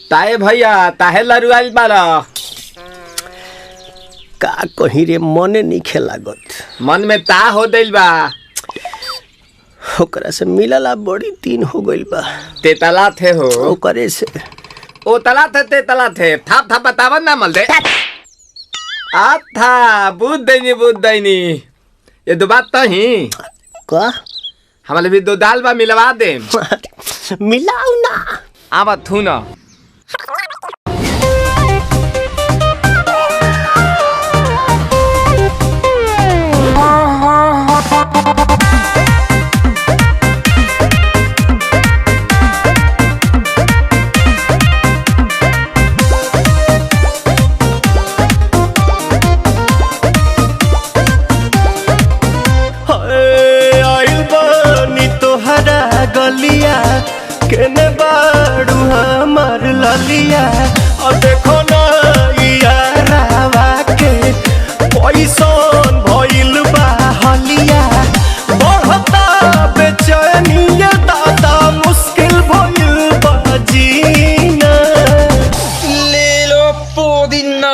ताए भैया ताहे लरुआल बारा का कहीं रे मने नहीं लागत। मन में ता हो दिल बा ओकरा से मिलला बड़ी दिन हो गइल बा। ते तला थे हो ओकरे से ओ तला थे ते तला थे थाप थाप बतावन ना मल दे आ था बुद्ध दैनी ये दो बात तो ही का हमारे भी दो दाल बा मिलवा दे मिलाऊ ना आवा थू ना गलिया केने बाड़ू हमार ललिया और देखो ना यारावा के पैसन भइल बा हलिया बढ़ता बेचैनिया दादा मुश्किल भइल बा जीना ले लो पुदीना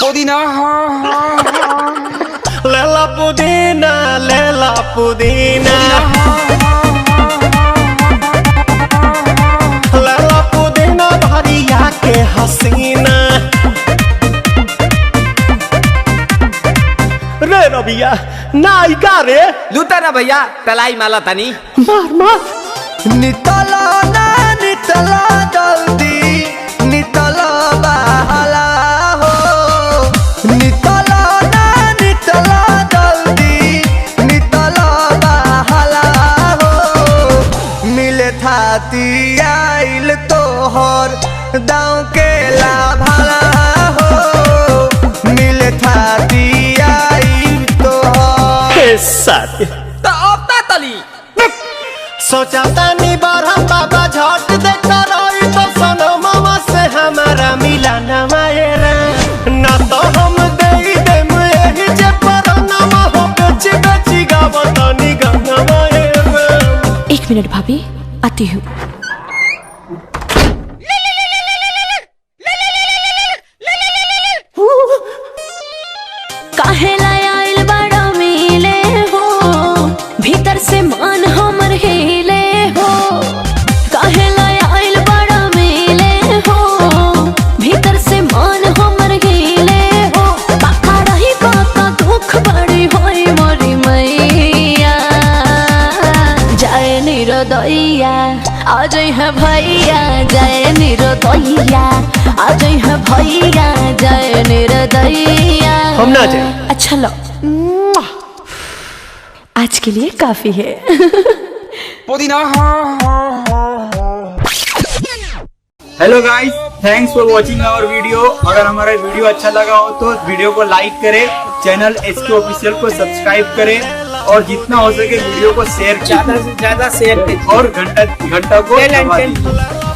पुदीना लेला पुदीना लेला पुदीना भरिया के हसीना रे रबिया नायिका रे लूटा ना भैया तलाई माला तनी मार मार नितला ना नितला जल्दी नितला बहला हो नितला ना नितला आइल तोहर दाँव के लाभला हो मिले थाती आइल तोहर साथी तो अब ता तली सोचा तानी बरहम बाबा झट देखता रही तो सनो मामा से हमारा मिला न मायरा ना तो हम दे देम यही जे पर नामा हो बेची बेची गावतानी गाना मायरा। 1 मिनट भाभी आती हूँ। काहे लायल बड़ा मिले हो भीतर से मन हमर हिले हो काहे लायल बड़ा मिले हो भीतर से मन हमर हिले हो बाका रही बाका दुख बड़ी होई मोरी मैया जाए निरोदैया आज है भैया जय निरोदैया आज है भैया जय निरोदैया हम ना जाए। अच्छा लो आज के लिए काफी है पुदीना hello guys, thanks for watching our video. अगर हमारा वीडियो अच्छा लगा हो तो वीडियो को लाइक करें, चैनल SK ऑफिशियल को सब्सक्राइब करें और जितना हो सके वीडियो को शेयर ज्यादा से ज्यादा शेयर और घंटा को दबा दीजिए।